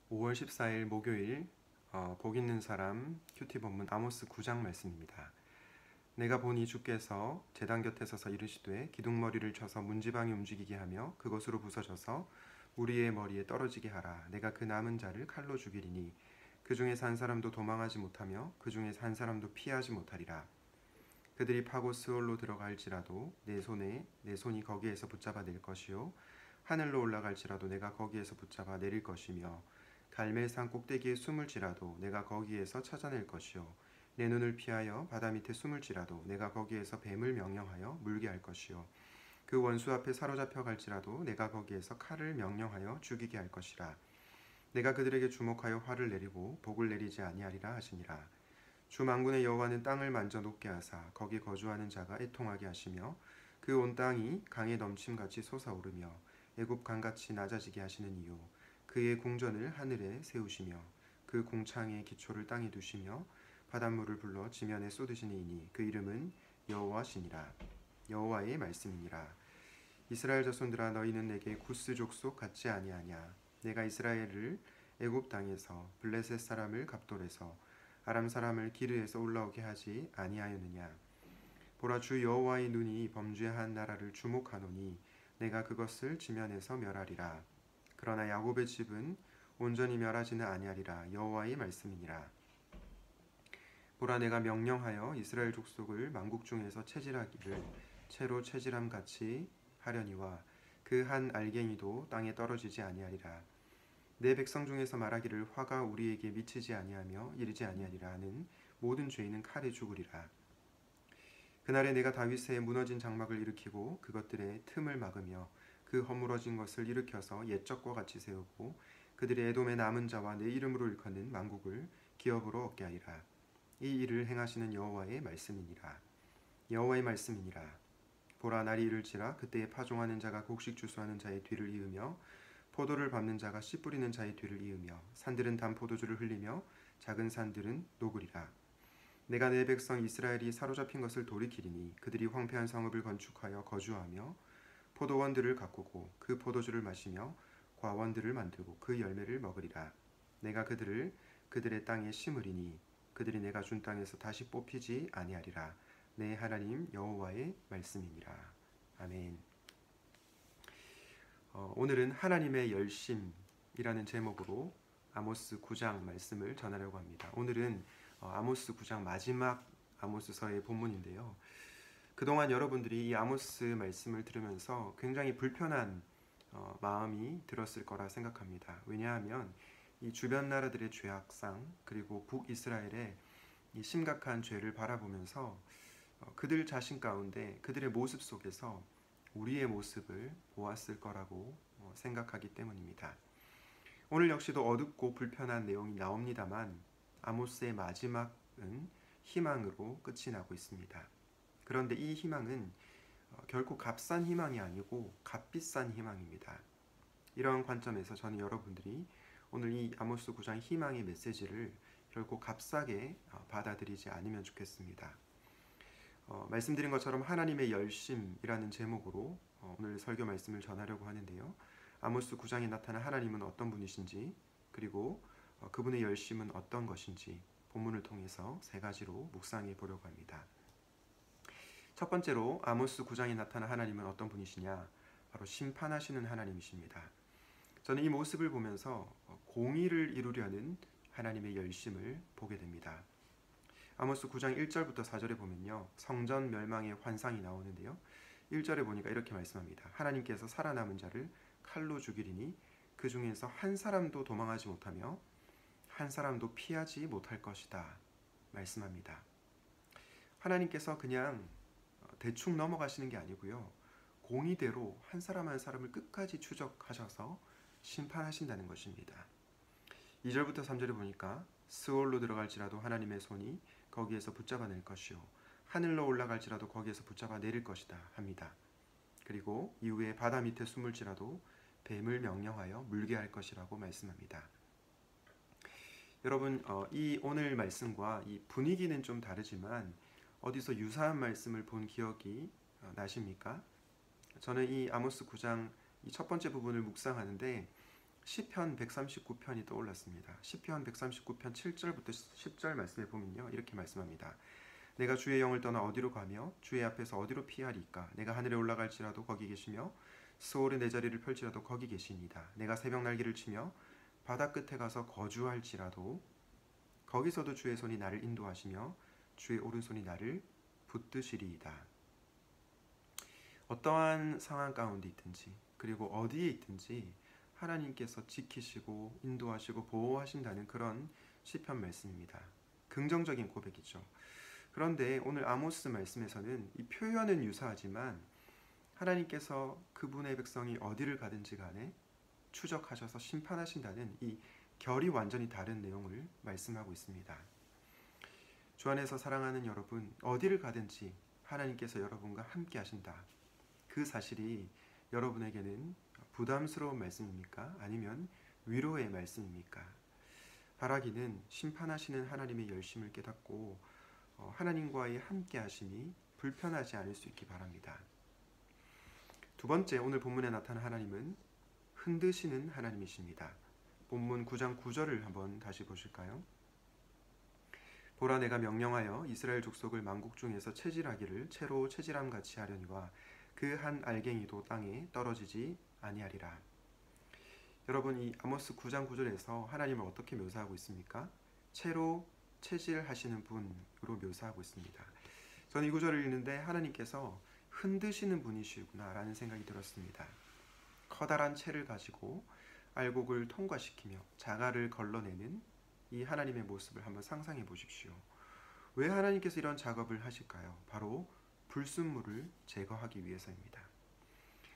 5월 14일 목요일 복 있는 사람 큐티 본문 아모스 9장 말씀입니다. 내가 보니 주께서 제단 곁에 서서 이르시되 기둥머리를 쳐서 문지방이 움직이게 하며 그것으로 부서져서 우리의 머리에 떨어지게 하라. 내가 그 남은 자를 칼로 죽이리니 그 중에서 한 사람도 도망하지 못하며 그 중에서 한 사람도 피하지 못하리라. 그들이 파고 스올로 들어갈지라도 내 손이 거기에서 붙잡아 낼 것이요 하늘로 올라갈지라도 내가 거기에서 붙잡아 내릴 것이며 갈멜산 꼭대기에 숨을지라도 내가 거기에서 찾아낼 것이요 내 눈을 피하여 바다 밑에 숨을지라도 내가 거기에서 뱀을 명령하여 물게 할 것이요 그 원수 앞에 사로잡혀 갈지라도 내가 거기에서 칼을 명령하여 죽이게 할 것이라. 내가 그들에게 주목하여 화를 내리고 복을 내리지 아니하리라 하시니라. 주 만군의 여호와는 땅을 만져 높게 하사 거기 거주하는 자가 애통하게 하시며 그 온 땅이 강에 넘침같이 솟아오르며 애굽 강같이 낮아지게 하시는 이유, 그의 궁전을 하늘에 세우시며 그 궁창의 기초를 땅에 두시며 바닷물을 불러 지면에 쏟으시니이니 그 이름은 여호와시니라. 여호와의 말씀이니라. 이스라엘 자손들아, 너희는 내게 구스 족속 같지 아니하냐. 내가 이스라엘을 애굽 땅에서 블레셋 사람을 갑돌에서 아람 사람을 기르에서 올라오게 하지 아니하였느냐. 보라, 주 여호와의 눈이 범죄한 나라를 주목하노니 내가 그것을 지면에서 멸하리라. 그러나 야곱의 집은 온전히 멸하지는 아니하리라. 여호와의 말씀이니라. 보라, 내가 명령하여 이스라엘 족속을 만국 중에서 체질하기를 채로 체질함 같이 하려니와 그 한 알갱이도 땅에 떨어지지 아니하리라. 내 백성 중에서 말하기를 화가 우리에게 미치지 아니하며 이르지 아니하리라 하는 모든 죄인은 칼에 죽으리라. 그날에 내가 다윗의 무너진 장막을 일으키고 그것들의 틈을 막으며 그 허물어진 것을 일으켜서 옛적과 같이 세우고 그들의 에돔의 남은 자와 내 이름으로 일컫는 만국을 기업으로 얻게 하리라. 이 일을 행하시는 여호와의 말씀이니라. 여호와의 말씀이니라. 보라, 날이 이를지라 그때에 파종하는 자가 곡식 주수하는 자의 뒤를 이으며 포도를 밟는 자가 씨 뿌리는 자의 뒤를 이으며 산들은 단 포도주를 흘리며 작은 산들은 녹으리라. 내가 내 백성 이스라엘이 사로잡힌 것을 돌이키리니 그들이 황폐한 성읍을 건축하여 거주하며 포도원들을 가꾸고 그 포도주를 마시며 과원들을 만들고 그 열매를 먹으리라. 내가 그들을 그들의 땅에 심으리니 그들이 내가 준 땅에서 다시 뽑히지 아니하리라. 내 하나님 여호와의 말씀이니라. 아멘. 오늘은 하나님의 열심이라는 제목으로 아모스 9장 말씀을 전하려고 합니다. 오늘은 아모스 9장 마지막 아모스서의 본문인데요. 그동안 여러분들이 이 아모스 말씀을 들으면서 굉장히 불편한 마음이 들었을 거라 생각합니다. 왜냐하면 이 주변 나라들의 죄악상 그리고 북이스라엘의 이 심각한 죄를 바라보면서 그들 자신 가운데 그들의 모습 속에서 우리의 모습을 보았을 거라고 생각하기 때문입니다. 오늘 역시도 어둡고 불편한 내용이 나옵니다만 아모스의 마지막은 희망으로 끝이 나고 있습니다. 그런데 이 희망은 결코 값싼 희망이 아니고 값비싼 희망입니다. 이러한 관점에서 저는 여러분들이 오늘 이 아모스 9장 희망의 메시지를 결코 값싸게 받아들이지 않으면 좋겠습니다. 말씀드린 것처럼 하나님의 열심이라는 제목으로 오늘 설교 말씀을 전하려고 하는데요. 아모스 9장에 나타난 하나님은 어떤 분이신지, 그리고 그분의 열심은 어떤 것인지 본문을 통해서 세 가지로 묵상해 보려고 합니다. 첫 번째로 아모스 9장에 나타난 하나님은 어떤 분이시냐? 바로 심판하시는 하나님이십니다. 저는 이 모습을 보면서 공의를 이루려는 하나님의 열심을 보게 됩니다. 아모스 9장 1절부터 4절에 보면요, 성전 멸망의 환상이 나오는데요. 1절에 보니까 이렇게 말씀합니다. 하나님께서 살아남은 자를 칼로 죽이리니 그 중에서 한 사람도 도망하지 못하며 한 사람도 피하지 못할 것이다 말씀합니다. 하나님께서 그냥 대충 넘어가시는 게 아니고요, 공의대로 한 사람 한 사람을 끝까지 추적하셔서 심판하신다는 것입니다. 2절부터 3절에 보니까 스올로 들어갈지라도 하나님의 손이 거기에서 붙잡아낼 것이요 하늘로 올라갈지라도 거기에서 붙잡아 내릴 것이다 합니다. 그리고 이후에 바다 밑에 숨을지라도 뱀을 명령하여 물게 할 것이라고 말씀합니다. 여러분, 이 오늘 말씀과 이 분위기는 좀 다르지만 어디서 유사한 말씀을 본 기억이 나십니까? 저는 이 아모스 9장 이 첫 번째 부분을 묵상하는데 시편 139편이 떠올랐습니다. 시편 139편 7절부터 10절 말씀에 보면요, 이렇게 말씀합니다. 내가 주의 영을 떠나 어디로 가며 주의 앞에서 어디로 피하리까? 내가 하늘에 올라갈지라도 거기 계시며 스올에 내 자리를 펼지라도 거기 계시니이다. 내가 새벽 날개를 치며 바다 끝에 가서 거주할지라도 거기서도 주의 손이 나를 인도하시며 주의 오른손이 나를 붙드시리이다. 어떠한 상황 가운데 있든지 그리고 어디에 있든지 하나님께서 지키시고 인도하시고 보호하신다는 그런 시편 말씀입니다. 긍정적인 고백이죠. 그런데 오늘 아모스 말씀에서는 이 표현은 유사하지만 하나님께서 그분의 백성이 어디를 가든지 간에 추적하셔서 심판하신다는 이 결이 완전히 다른 내용을 말씀하고 있습니다. 주 안에서 사랑하는 여러분, 어디를 가든지 하나님께서 여러분과 함께 하신다. 그 사실이 여러분에게는 부담스러운 말씀입니까? 아니면 위로의 말씀입니까? 바라기는 심판하시는 하나님의 열심을 깨닫고 하나님과의 함께 하심이 불편하지 않을 수 있기 바랍니다. 두 번째, 오늘 본문에 나타난 하나님은 흔드시는 하나님이십니다. 본문 9장 9절을 한번 다시 보실까요? 보라, 내가 명령하여 이스라엘 족속을 만국 중에서 체질하기를 채로 체질함 같이 하려니와 그 한 알갱이도 땅에 떨어지지 아니하리라. 여러분, 이 아모스 9장 9절에서 하나님을 어떻게 묘사하고 있습니까? 채로 체질하시는 분으로 묘사하고 있습니다. 저는 이 구절을 읽는데 하나님께서 흔드시는 분이시구나 라는 생각이 들었습니다. 커다란 채를 가지고 알곡을 통과시키며 자갈을 걸러내는 이 하나님의 모습을 한번 상상해 보십시오. 왜 하나님께서 이런 작업을 하실까요? 바로 불순물을 제거하기 위해서입니다.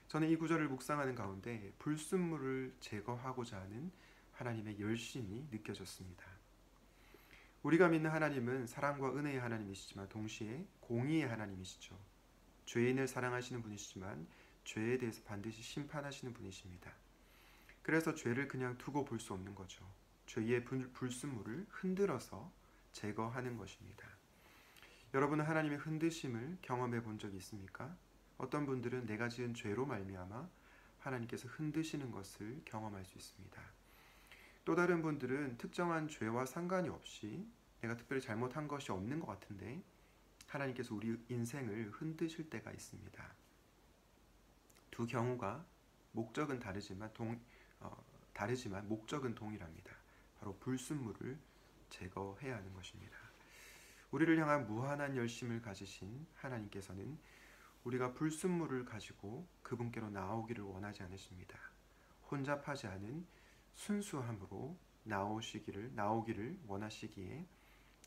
저는 이 구절을 묵상하는 가운데 불순물을 제거하고자 하는 하나님의 열심이 느껴졌습니다. 우리가 믿는 하나님은 사랑과 은혜의 하나님이시지만 동시에 공의의 하나님이시죠. 죄인을 사랑하시는 분이시지만 죄에 대해서 반드시 심판하시는 분이십니다. 그래서 죄를 그냥 두고 볼 수 없는 거죠. 죄의 불순물을 흔들어서 제거하는 것입니다. 여러분은 하나님의 흔드심을 경험해 본 적이 있습니까? 어떤 분들은 내가 지은 죄로 말미암아 하나님께서 흔드시는 것을 경험할 수 있습니다. 또 다른 분들은 특정한 죄와 상관이 없이 내가 특별히 잘못한 것이 없는 것 같은데 하나님께서 우리 인생을 흔드실 때가 있습니다. 두 경우가 목적은 다르지만 목적은 동일합니다. 바로 불순물을 제거해야 하는 것입니다. 우리를 향한 무한한 열심을 가지신 하나님께서는 우리가 불순물을 가지고 그분께로 나오기를 원하지 않으십니다. 혼잡하지 않은 순수함으로 나오기를 원하시기에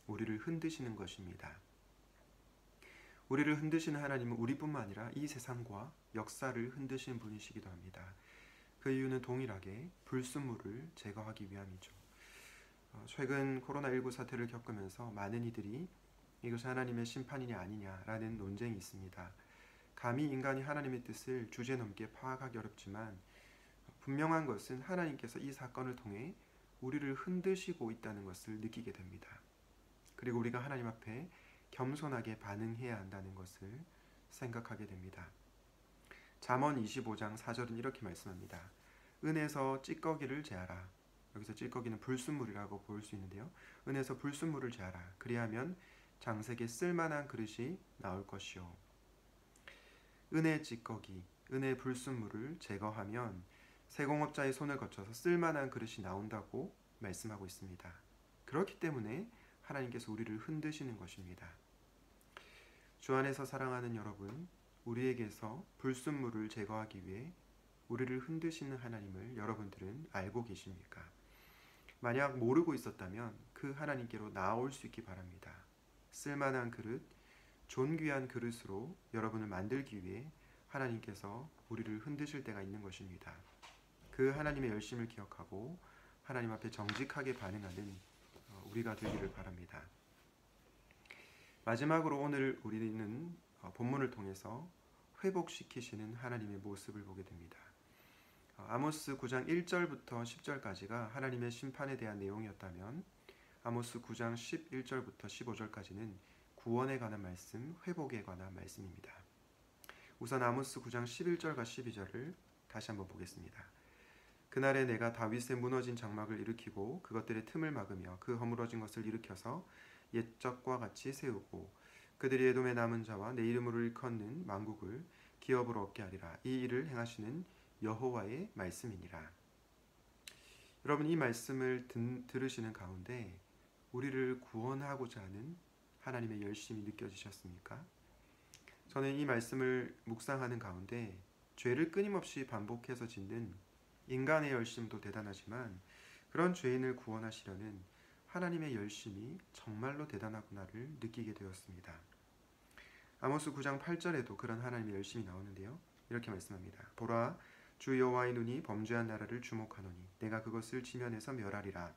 우리를 흔드시는 것입니다. 우리를 흔드시는 하나님은 우리뿐만 아니라 이 세상과 역사를 흔드시는 분이시기도 합니다. 그 이유는 동일하게 불순물을 제거하기 위함이죠. 최근 코로나19 사태를 겪으면서 많은 이들이 이것이 하나님의 심판이냐 아니냐라는 논쟁이 있습니다. 감히 인간이 하나님의 뜻을 주제넘게 파악하기 어렵지만 분명한 것은 하나님께서 이 사건을 통해 우리를 흔드시고 있다는 것을 느끼게 됩니다. 그리고 우리가 하나님 앞에 겸손하게 반응해야 한다는 것을 생각하게 됩니다. 잠언 25장 4절은 이렇게 말씀합니다. 은에서 찌꺼기를 제하라. 여기서 찌꺼기는 불순물이라고 볼 수 있는데요. 은에서 불순물을 제하라. 그리하면 장색에 쓸만한 그릇이 나올 것이요. 은의 찌꺼기, 은의 불순물을 제거하면 세공업자의 손을 거쳐서 쓸만한 그릇이 나온다고 말씀하고 있습니다. 그렇기 때문에 하나님께서 우리를 흔드시는 것입니다. 주 안에서 사랑하는 여러분, 우리에게서 불순물을 제거하기 위해 우리를 흔드시는 하나님을 여러분들은 알고 계십니까? 만약 모르고 있었다면 그 하나님께로 나올 수 있기 바랍니다. 쓸만한 그릇, 존귀한 그릇으로 여러분을 만들기 위해 하나님께서 우리를 흔드실 때가 있는 것입니다. 그 하나님의 열심을 기억하고 하나님 앞에 정직하게 반응하는 우리가 되기를 바랍니다. 마지막으로 오늘 우리는 본문을 통해서 회복시키시는 하나님의 모습을 보게 됩니다. 아모스 9장 1절부터 10절까지가 하나님의 심판에 대한 내용이었다면 아모스 9장 11절부터 15절까지는 구원에 관한 말씀, 회복에 관한 말씀입니다. 우선 아모스 9장 11절과 12절을 다시 한번 보겠습니다. 그날에 내가 다윗의 무너진 장막을 일으키고 그것들의 틈을 막으며 그 허물어진 것을 일으켜서 옛적과 같이 세우고 그들이 에돔의 남은 자와 내 이름으로 일컫는 만국을 기업으로 얻게 하리라. 이 일을 행하시는 여호와의 말씀이니라. 여러분, 이 말씀을 들으시는 가운데 우리를 구원하고자 하는 하나님의 열심이 느껴지셨습니까? 저는 이 말씀을 묵상하는 가운데 죄를 끊임없이 반복해서 짓는 인간의 열심도 대단하지만 그런 죄인을 구원하시려는 하나님의 열심이 정말로 대단하구나를 느끼게 되었습니다. 아모스 9장 8절에도 그런 하나님의 열심이 나오는데요. 이렇게 말씀합니다. 보라, 주 여호와의 눈이 범죄한 나라를 주목하노니 내가 그것을 지면에서 멸하리라.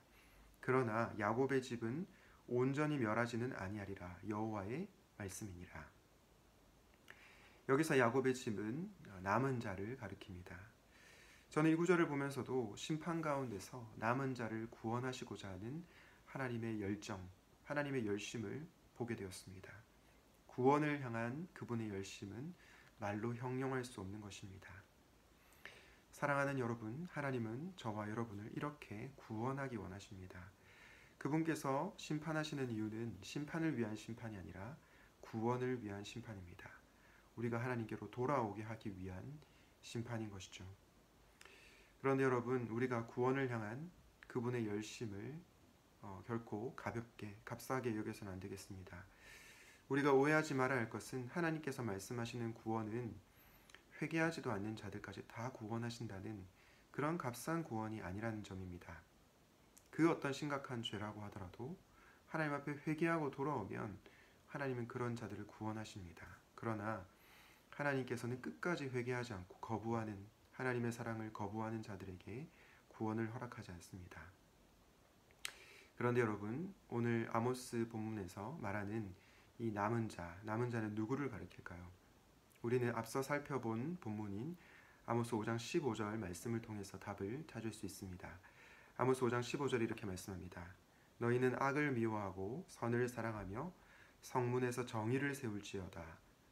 그러나 야곱의 집은 온전히 멸하지는 아니하리라. 여호와의 말씀이니라. 여기서 야곱의 집은 남은 자를 가리킵니다. 저는 이 구절을 보면서도 심판 가운데서 남은 자를 구원하시고자 하는 하나님의 열정, 하나님의 열심을 보게 되었습니다. 구원을 향한 그분의 열심은 말로 형용할 수 없는 것입니다. 사랑하는 여러분, 하나님은 저와 여러분을 이렇게 구원하기 원하십니다. 그분께서 심판하시는 이유는 심판을 위한 심판이 아니라 구원을 위한 심판입니다. 우리가 하나님께로 돌아오게 하기 위한 심판인 것이죠. 그런데 여러분, 우리가 구원을 향한 그분의 열심을 결코 가볍게 값싸게 여겨서는 안 되겠습니다. 우리가 오해하지 말아야 할 것은 하나님께서 말씀하시는 구원은 회개하지도 않는 자들까지 다 구원하신다는 그런 값싼 구원이 아니라는 점입니다. 그 어떤 심각한 죄라고 하더라도 하나님 앞에 회개하고 돌아오면 하나님은 그런 자들을 구원하십니다. 그러나 하나님께서는 끝까지 회개하지 않고 거부하는 하나님의 사랑을 거부하는 자들에게 구원을 허락하지 않습니다. 그런데 여러분, 오늘 아모스 본문에서 말하는 이 남은 자는 누구를 가리킬까요? 우리는 앞서 살펴본 본문인 아모스 5장 15절 말씀을 통해서 답을 찾을 수 있습니다. 아모스 5장 15절이 이렇게 말씀합니다. 너희는 악을 미워하고 선을 사랑하며 성문에서 정의를 세울지어다.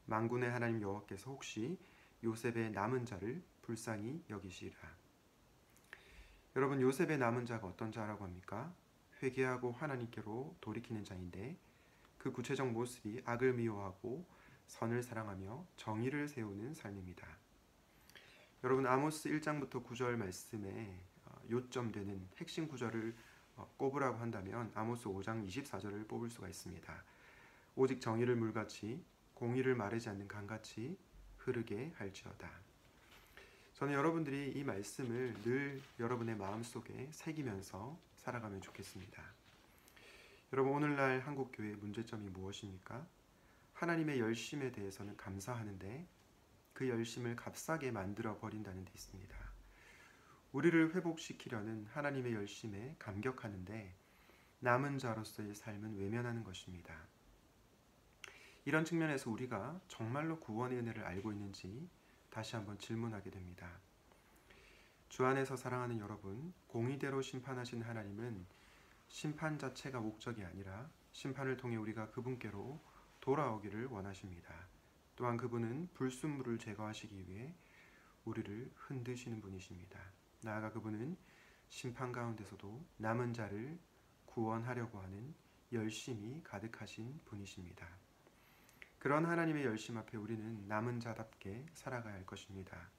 만군의 하나님 여호와께서 혹시 요셉의 남은 자를 불쌍히 여기시리라. 여러분, 요셉의 남은 자가 어떤 자라고 합니까? 회개하고 하나님께로 돌이키는 자인데 그 구체적 모습이 악을 미워하고 선을 사랑하며 정의를 세우는 삶입니다. 여러분, 아모스 1장부터 9절 말씀에 요점되는 핵심 구절을 꼽으라고 한다면 아모스 5장 24절을 뽑을 수가 있습니다. 오직 정의를 물같이 공의를 마르지 않는 강같이 흐르게 할지어다. 저는 여러분들이 이 말씀을 늘 여러분의 마음속에 새기면서 살아가면 좋겠습니다. 여러분, 오늘날 한국교회의 문제점이 무엇입니까? 하나님의 열심에 대해서는 감사하는데 그 열심을 값싸게 만들어 버린다는 데 있습니다. 우리를 회복시키려는 하나님의 열심에 감격하는데 남은 자로서의 삶은 외면하는 것입니다. 이런 측면에서 우리가 정말로 구원의 은혜를 알고 있는지 다시 한번 질문하게 됩니다. 주 안에서 사랑하는 여러분, 공의대로 심판하신 하나님은 심판 자체가 목적이 아니라 심판을 통해 우리가 그분께로 돌아오기를 원하십니다. 또한 그분은 불순물을 제거하시기 위해 우리를 흔드시는 분이십니다. 나아가 그분은 심판 가운데서도 남은 자를 구원하려고 하는 열심이 가득하신 분이십니다. 그런 하나님의 열심 앞에 우리는 남은 자답게 살아가야 할 것입니다.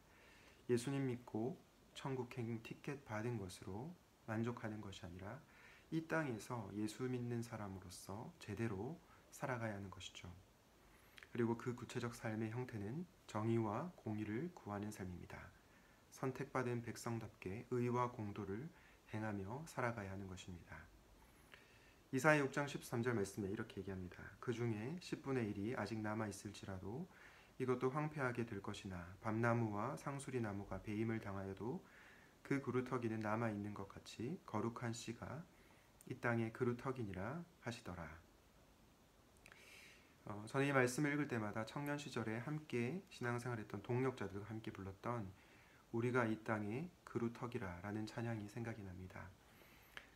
예수님 믿고 천국행 티켓 받은 것으로 만족하는 것이 아니라 이 땅에서 예수 믿는 사람으로서 제대로 살아가야 하는 것이죠. 그리고 그 구체적 삶의 형태는 정의와 공의를 구하는 삶입니다. 선택받은 백성답게 의와 공도를 행하며 살아가야 하는 것입니다. 이사야 6장 13절 말씀에 이렇게 얘기합니다. 그 중에 10분의 1이 아직 남아있을지라도 이것도 황폐하게 될 것이나 밤나무와 상수리나무가 배임을 당하여도 그 그루터기는 남아있는 것 같이 거룩한 씨가 이 땅의 그루터기니라 하시더라. 저는 이 말씀을 읽을 때마다 청년 시절에 함께 신앙생활했던 동역자들과 함께 불렀던 우리가 이 땅의 그루터기라 라는 찬양이 생각이 납니다.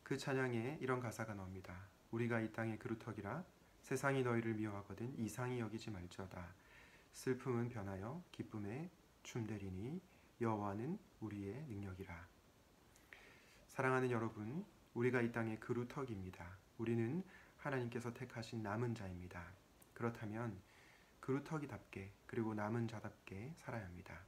그 찬양에 이런 가사가 나옵니다. 우리가 이 땅의 그루터기라 세상이 너희를 미워하거든 이상히 여기지 말지어다. 슬픔은 변하여 기쁨에 춤되리니 여호와는 우리의 능력이라. 사랑하는 여러분, 우리가 이 땅의 그루터기입니다. 우리는 하나님께서 택하신 남은 자입니다. 그렇다면 그루터기답게 그리고 남은 자답게 살아야 합니다.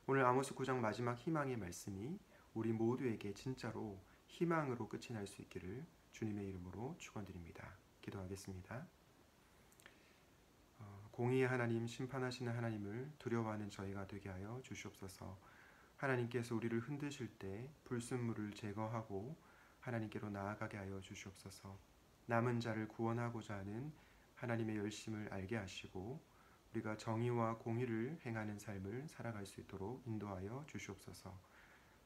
오늘 아모스 9장 마지막 희망의 말씀이 우리 모두에게 진짜로 희망으로 끝이 날 수 있기를 주님의 이름으로 축원드립니다. 기도하겠습니다. 공의의 하나님, 심판하시는 하나님을 두려워하는 저희가 되게 하여 주시옵소서. 하나님께서 우리를 흔드실 때 불순물을 제거하고 하나님께로 나아가게 하여 주시옵소서. 남은 자를 구원하고자 하는 하나님의 열심을 알게 하시고 우리가 정의와 공의를 행하는 삶을 살아갈 수 있도록 인도하여 주시옵소서.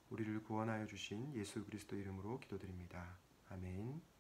우리를 구원하여 주신 예수 그리스도 이름으로 기도드립니다. 아멘.